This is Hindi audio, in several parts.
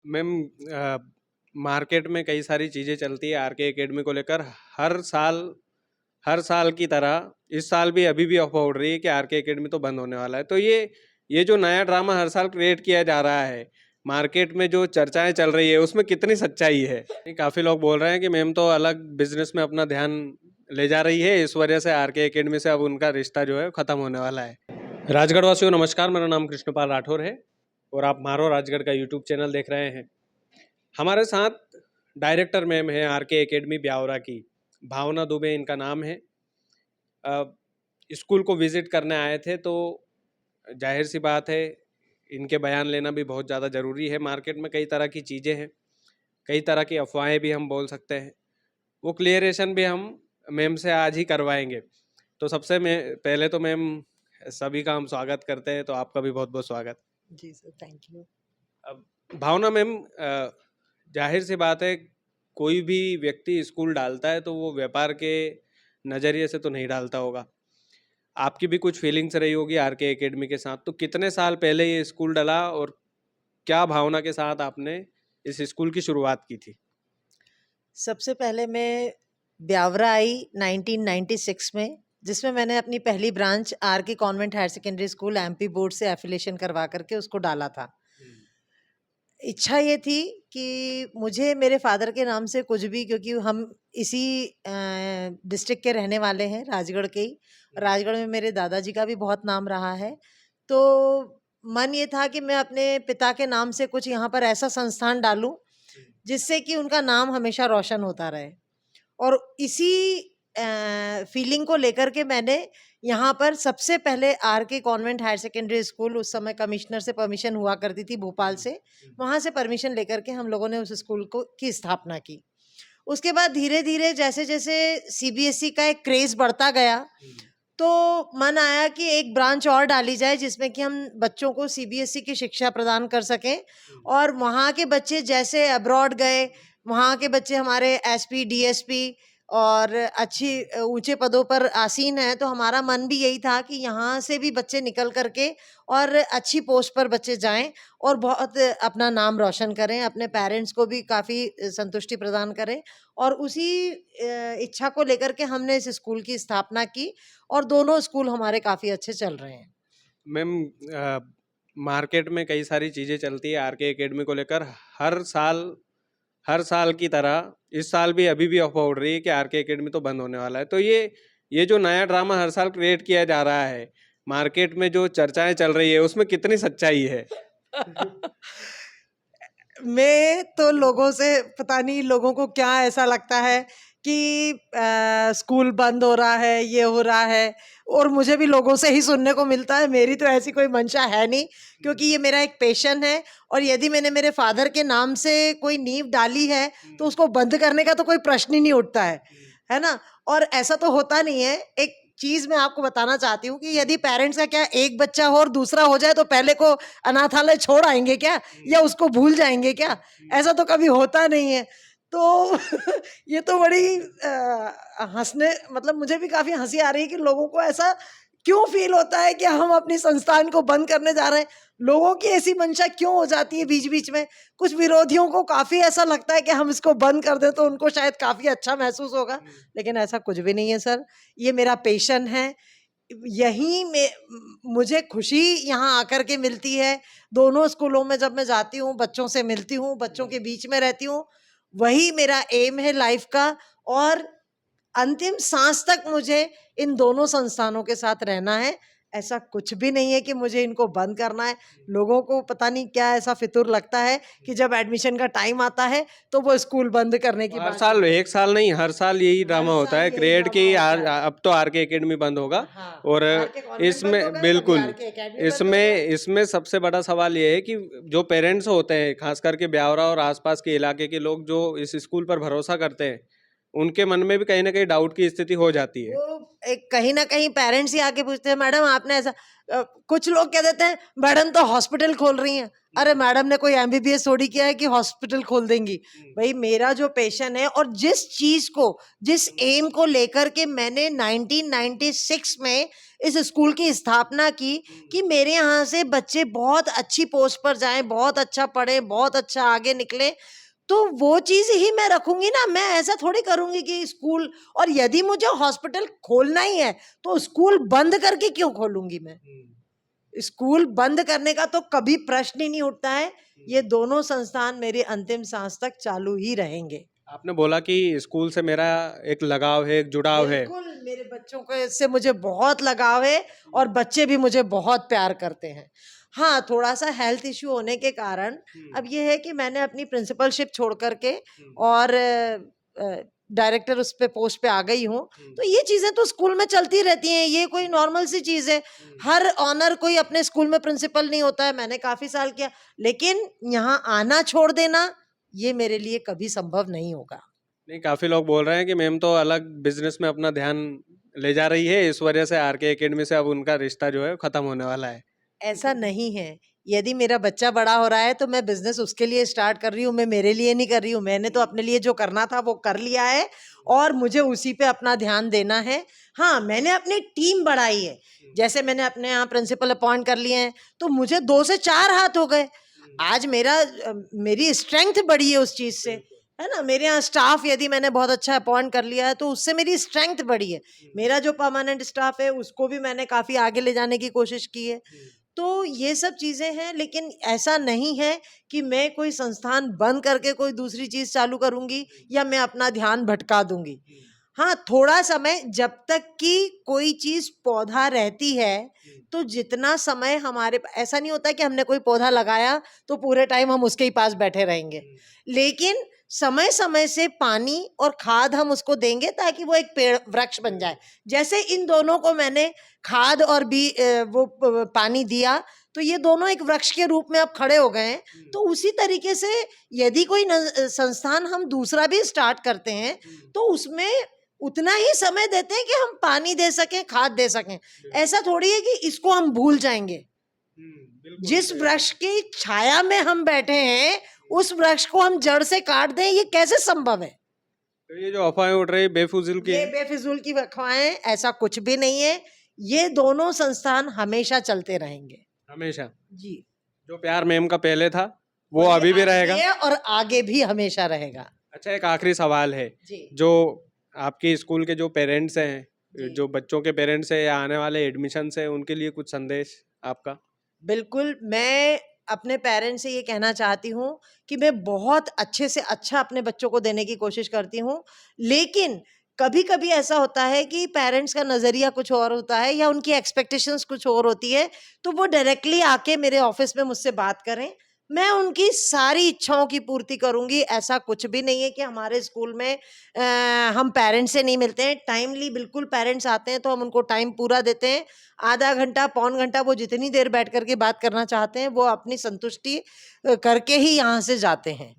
मैम, अ, मार्केट में कई सारी चीज़ें चलती है आरके एकेडमी को लेकर। हर साल की तरह इस साल भी अभी भी अफवाह उड़ रही है कि आरके एकेडमी तो बंद होने वाला है। तो ये जो नया ड्रामा हर साल क्रिएट किया जा रहा है, मार्केट में जो चर्चाएं चल रही है, उसमें कितनी सच्चाई है? काफ़ी लोग बोल रहे हैं कि मैम तो अलग बिजनेस में अपना ध्यान ले जा रही है, इस वजह से आरके एकेडमी से अब उनका रिश्ता जो है ख़त्म होने वाला है। राजगढ़ वासियों नमस्कार, मेरा नाम कृष्णपाल राठौर है और आप मारो राजगढ़ का यूट्यूब चैनल देख रहे हैं। हमारे साथ डायरेक्टर मैम है आरके एकेडमी ब्यावरा की, भावना दुबे इनका नाम है। अ, स्कूल को विजिट करने आए थे तो जाहिर सी बात है, इनके बयान लेना भी बहुत ज़्यादा ज़रूरी है। मार्केट में कई तरह की चीज़ें हैं, कई तरह की अफवाहें भी हम बोल सकते हैं, वो क्लियरेशन भी हम मैम से आज ही करवाएंगे। तो सबसे पहले तो मैम, सभी का हम स्वागत करते हैं, तो आपका भी बहुत बहुत स्वागत। जी सर, थैंक यू। अब भावना मैम, जाहिर सी बात है, कोई भी व्यक्ति स्कूल डालता है तो वो व्यापार के नज़रिए से तो नहीं डालता होगा। आपकी भी कुछ फीलिंग्स रही होगी आरके एकेडमी के साथ। तो कितने साल पहले ये स्कूल डला और क्या भावना के साथ आपने इस स्कूल की शुरुआत की थी? सबसे पहले मैं ब्यावरा आई 1996 में, जिसमें मैंने अपनी पहली branch R K convent higher secondary school MP board से एफिलिएशन करवा करके उसको डाला था। इच्छा ये थी कि मुझे मेरे फादर के नाम से कुछ भी, क्योंकि हम इसी डिस्ट्रिक्ट के रहने वाले हैं, राजगढ़ के ही। राजगढ़ में मेरे दादाजी का भी बहुत नाम रहा है। तो मन ये था कि मैं अपने पिता के नाम से कुछ यहाँ पर ऐसा संस्थान डालूं जिससे कि उनका नाम हमेशा रोशन होता रहे। और इसी फीलिंग को लेकर के मैंने यहाँ पर सबसे पहले are K convent higher secondary school, उस समय कमिश्नर से परमिशन हुआ करती थी भोपाल से, वहाँ से परमिशन लेकर के हम लोगों ने उस स्कूल को की स्थापना की। उसके बाद धीरे धीरे जैसे जैसे सीबीएसई का एक क्रेज बढ़ता गया, तो मन आया कि एक ब्रांच और डाली जाए जिसमें कि हम बच्चों को सीबीएसई की शिक्षा प्रदान कर सकें। और वहाँ के बच्चे जैसे अब्रॉड गए, वहाँ के बच्चे हमारे एसपी डीएसपी और अच्छी ऊंचे पदों पर आसीन हैं, तो हमारा मन भी यही था कि यहाँ से भी बच्चे निकल करके और अच्छी पोस्ट पर बच्चे जाएं और बहुत अपना नाम रोशन करें, अपने पेरेंट्स को भी काफ़ी संतुष्टि प्रदान करें। और उसी इच्छा को लेकर के हमने इस स्कूल की स्थापना की और दोनों स्कूल हमारे काफ़ी अच्छे चल रहे हैं। मैम, मार्केट में कई सारी चीज़ें चलती है आरके एकेडमी को लेकर। हर साल की तरह इस साल भी अभी भी अफवाह उड़ रही है कि आरके एकेडमी तो बंद होने वाला है। तो ये जो नया ड्रामा हर साल क्रिएट किया जा रहा है, मार्केट में जो चर्चाएं चल रही है, उसमें कितनी सच्चाई है? मैं तो लोगों से, पता नहीं लोगों को क्या ऐसा लगता है कि स्कूल बंद हो रहा है, ये हो रहा है, और मुझे भी लोगों से ही सुनने को मिलता है। मेरी तो ऐसी कोई मंशा है नहीं, क्योंकि ये मेरा एक पैशन है। और यदि मैंने मेरे फादर के नाम से कोई नींव डाली है तो उसको बंद करने का तो कोई प्रश्न ही नहीं उठता है ना। और ऐसा तो होता नहीं है। एक चीज मैं आपको बताना चाहती हूँ कि यदि पेरेंट्स का क्या एक बच्चा हो और दूसरा हो जाए तो पहले को अनाथालय छोड़ आएंगे क्या, या उसको भूल जाएंगे क्या? ऐसा तो कभी होता नहीं है। तो ये तो बड़ी हंसने, मतलब मुझे भी काफी हंसी आ रही है कि लोगों को ऐसा क्यों फील होता है कि हम अपनी संस्थान को बंद करने जा रहे हैं। लोगों की ऐसी मंशा क्यों हो जाती है बीच बीच में? कुछ विरोधियों को काफी ऐसा लगता है कि हम इसको बंद कर दें तो उनको शायद काफी अच्छा महसूस होगा, लेकिन ऐसा कुछ भी नहीं है सर। ये मेरा पैशन है। यहीं में मुझे खुशी यहाँ आकर के मिलती है। दोनों स्कूलों में जब मैं जाती हूँ, बच्चों से मिलती हूँ, बच्चों के बीच में रहती हूँ, वही मेरा एम है लाइफ का। और अंतिम सांस तक मुझे इन दोनों संस्थानों के साथ रहना है। ऐसा कुछ भी नहीं है कि मुझे इनको बंद करना है। लोगों को पता नहीं क्या ऐसा फितूर लगता है कि जब एडमिशन का टाइम आता है तो वो स्कूल बंद करने की हर बात साल, करते हैं। एक साल नहीं, हर साल यही हर ड्रामा होता साल है यही क्रिएट ड्रामा की। होता है। अब तो आरके एकेडमी बंद होगा। हाँ, और आर के कॉन्वेंट बंद हो इसमें गए तभी बिल्कुल, आर के एकेडमी बंद हो इसमें गया। इसमें सबसे बड़ा सवाल ये है कि जो पेरेंट्स होते हैं, खास करके ब्यावरा और आसपास के इलाके के लोग जो इस स्कूल पर भरोसा करते हैं, उनके मन में भी कहीं ना कहीं डाउट की स्थिति हो जाती है। वो एक कहीं ना कहीं पेरेंट्स ही आके पूछते हैं, मैडम आपने ऐसा कुछ लोग कह देते हैं मैडम तो हॉस्पिटल खोल रही हैं। अरे मैडम ने कोई एमबीबीएस थोड़ी किया है कि हॉस्पिटल खोल देंगी। भाई मेरा जो पेशन है और जिस चीज को, जिस एम को लेकर के मैंने 1996 में इस स्कूल की स्थापना की कि मेरे यहाँ से बच्चे बहुत अच्छी पोस्ट पर जाएं, बहुत अच्छा पढ़ें, बहुत अच्छा आगे निकले, तो वो चीज ही मैं रखूंगी ना। मैं ऐसा थोड़ी करूंगी कि स्कूल, और यदि मुझे हॉस्पिटल खोलना ही है तो स्कूल बंद करके क्यों खोलूंगी मैं। स्कूल बंद करने का तो कभी प्रश्न ही नहीं उठता है। ये दोनों संस्थान मेरी अंतिम सांस तक चालू ही रहेंगे। आपने बोला कि स्कूल से मेरा एक लगाव है, एक जुड़ाव है। बिल्कुल, मेरे बच्चों को इससे मुझे बहुत लगाव है और बच्चे भी मुझे बहुत प्यार करते हैं। हाँ, थोड़ा सा हेल्थ इश्यू होने के कारण अब ये है कि मैंने अपनी प्रिंसिपलशिप छोड़ करके और डायरेक्टर उस पे पोस्ट पे आ गई हूँ। तो ये चीजें तो स्कूल में चलती रहती हैं, ये कोई नॉर्मल सी चीज है। हर ऑनर कोई अपने स्कूल में प्रिंसिपल नहीं होता है। मैंने काफी साल किया, लेकिन यहाँ आना छोड़ देना ये मेरे लिए कभी संभव नहीं होगा। नहीं, काफी लोग बोल रहे हैं कि मैम तो अलग बिजनेस में अपना ध्यान ले जा रही है, इस वजह से आरके एकेडमी से अब उनका रिश्ता जो है खत्म होने वाला है। ऐसा नहीं है। यदि मेरा बच्चा बड़ा हो रहा है तो मैं बिजनेस उसके लिए स्टार्ट कर रही हूँ, मैं मेरे लिए नहीं कर रही हूँ। मैंने तो अपने लिए जो करना था वो कर लिया है और मुझे उसी पे अपना ध्यान देना है। हाँ, मैंने अपनी टीम बढ़ाई है। जैसे मैंने अपने यहाँ प्रिंसिपल अपॉइंट कर लिए हैं तो मुझे 2 से 4 हाथ हो गए। आज मेरी स्ट्रेंथ बढ़ी है उस चीज से, है ना। मेरे यहाँ स्टाफ यदि मैंने बहुत अच्छा अपॉइंट कर लिया है तो उससे मेरी स्ट्रेंथ बढ़ी है। मेरा जो परमानेंट स्टाफ है उसको भी मैंने काफी आगे ले जाने की कोशिश की है। तो ये सब चीजें हैं, लेकिन ऐसा नहीं है कि मैं कोई संस्थान बंद करके कोई दूसरी चीज चालू करूंगी या मैं अपना ध्यान भटका दूंगी। हाँ, थोड़ा समय जब तक कि कोई चीज पौधा रहती है, तो जितना समय ऐसा नहीं होता कि हमने कोई पौधा लगाया तो पूरे टाइम हम उसके ही पास बैठे रहेंगे। लेकिन समय समय से पानी और खाद हम उसको देंगे ताकि वो एक पेड़ वृक्ष बन जाए। जैसे इन दोनों को मैंने खाद और पानी दिया तो ये दोनों एक वृक्ष के रूप में अब खड़े हो गए हैं। तो उसी तरीके से यदि कोई संस्थान हम दूसरा भी स्टार्ट करते हैं तो उसमें उतना ही समय देते हैं कि हम पानी दे सकें, खाद दे सकें। ऐसा थोड़ी है कि इसको हम भूल जाएंगे। जिस वृक्ष की छाया में हम बैठे हैं उस वृक्ष को हम जड़ से काट दें, ये कैसे संभव है। तो ये जो अफवाहें उठ रही है बेफिजूल की ये है। बेफिजूल की अफवाहें, ऐसा कुछ भी नहीं है। ये दोनों संस्थान हमेशा चलते रहेंगे। हमेशा जी, जो प्यार मैम का पहले था वो वही अभी भी आज रहेगा। है और आगे भी हमेशा रहेगा। अच्छा, एक आखिरी सवाल है। जी जो आपकी स्कूल के जो पेरेंट्स हैं, जी, जो बच्चों के पेरेंट्स हैं या आने वाले एडमिशन है, उनके लिए कुछ संदेश आपका। बिल्कुल। मैं अपने पेरेंट्स से ये कहना चाहती हूँ कि मैं बहुत अच्छे से अच्छा अपने बच्चों को देने की कोशिश करती हूँ, लेकिन कभी कभी ऐसा होता है कि पेरेंट्स का नजरिया कुछ और होता है या उनकी एक्सपेक्टेशंस कुछ और होती है। तो वो डायरेक्टली आके मेरे ऑफिस में मुझसे बात करें, मैं उनकी सारी इच्छाओं की पूर्ति करूंगी। ऐसा कुछ भी नहीं है कि हमारे स्कूल में हम पेरेंट्स से नहीं मिलते हैं। टाइमली बिल्कुल पेरेंट्स आते हैं तो हम उनको टाइम पूरा देते हैं। आधा घंटा, पौन घंटा, वो जितनी देर बैठ करके बात करना चाहते हैं वो अपनी संतुष्टि करके ही यहाँ से जाते हैं।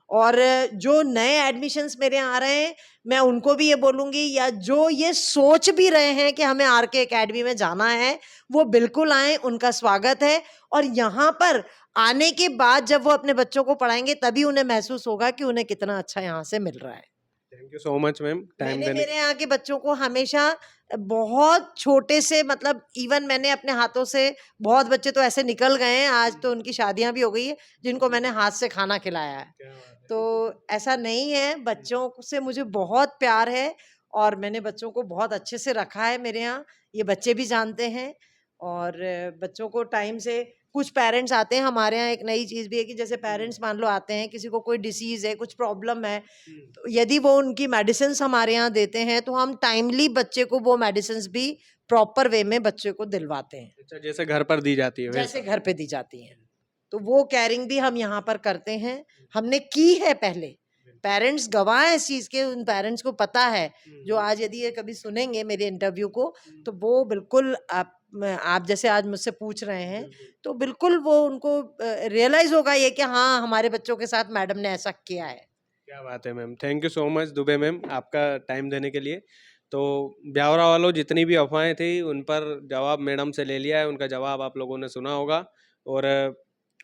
और जो नए एडमिशन्स मेरे यहाँ आ रहे हैं, मैं उनको भी ये बोलूंगी, या जो ये सोच भी रहे हैं कि हमें आरके एकेडमी में जाना है, वो बिल्कुल आए, उनका स्वागत है। और यहाँ पर आने के बाद जब वो अपने बच्चों को पढ़ाएंगे तभी उन्हें महसूस होगा कि उन्हें कितना अच्छा यहाँ से मिल रहा है। Thank you so much ma'am, time मैंने देने। मेरे यहाँ के बच्चों को हमेशा बहुत छोटे से, मतलब इवन मैंने अपने हाथों से, बहुत बच्चे तो ऐसे निकल गए हैं आज तो उनकी शादियां भी हो गई है जिनको मैंने हाथ से खाना खिलाया है। क्या बात है। तो ऐसा नहीं है, बच्चों से मुझे बहुत प्यार है और मैंने बच्चों को बहुत अच्छे से रखा है मेरे यहाँ। ये बच्चे भी जानते हैं। और बच्चों को टाइम से, कुछ पेरेंट्स आते हैं हमारे यहाँ, एक नई चीज भी है कि जैसे पेरेंट्स मान लो आते हैं, किसी को कोई डिसीज है, कुछ प्रॉब्लम है, तो यदि वो उनकी मेडिसिन हमारे यहाँ देते हैं तो हम टाइमली बच्चे को वो मेडिसिन भी प्रॉपर वे में बच्चे को दिलवाते हैं, अच्छा, जैसे घर पर दी जाती है जैसे वैसा। घर पे दी जाती हैं। तो वो केयरिंग भी हम यहाँ पर करते हैं, हमने की है पहले। पेरेंट्स गवाह हैं इस चीज के, उन पेरेंट्स को पता है, जो आज यदि ये कभी सुनेंगे मेरे इंटरव्यू को तो वो बिल्कुल, आप जैसे आज मुझसे पूछ रहे हैं तो बिल्कुल वो उनको रियलाइज होगा ये कि हाँ, हमारे बच्चों के साथ मैडम ने ऐसा किया है। क्या बात है ma'am, thank you so much Dubey ma'am आपका टाइम देने के लिए। तो ब्यावरा वालों जितनी भी अफवाहें थी उन पर जवाब मैडम से ले लिया है, उनका जवाब आप लोगों ने सुना होगा और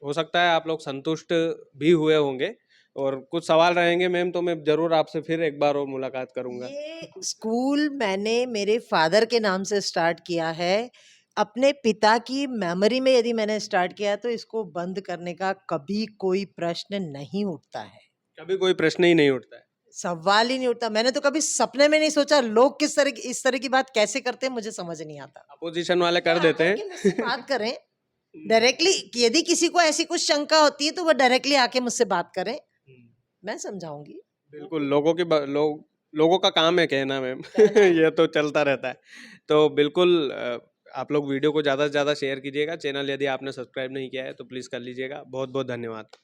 हो सकता है आप लोग संतुष्ट भी हुए होंगे और कुछ सवाल रहेंगे मैम तो मैं ज़रूर आपसे फिर एक बार और मुलाकात करूँगा। ये स्कूल मैंने मेरे फादर के नाम से स्टार्ट किया है। अपने पिता की मेमोरी में यदि मैंने स्टार्ट किया है तो इसको बंद करने का कभी कोई प्रश्न नहीं उठता है। कभी कोई प्रश्न ही नहीं उठता है। सवाल ही नहीं उठता। मैंने तो कभी सपने में नहीं सोचा लोग किस तरह की इस तरह की बात कैसे करते हैं मुझे समझ नहीं आता। अपोजिशन वाले वो कर देते आकर हैं। के मुझसे बात करें डायरेक्टली यदि किसी को ऐसी कुछ शंका होती है तो वो डायरेक्टली आके मुझसे बात करें, मैं समझाऊँगी। बिल्कुल, लोगों का काम है कहना मैम। कहना है। ये तो चलता रहता है। तो बिल्कुल आप लोग वीडियो को ज़्यादा से ज़्यादा शेयर कीजिएगा। चैनल यदि आपने सब्सक्राइब नहीं किया है तो प्लीज़ कर लीजिएगा। बहुत-बहुत धन्यवाद।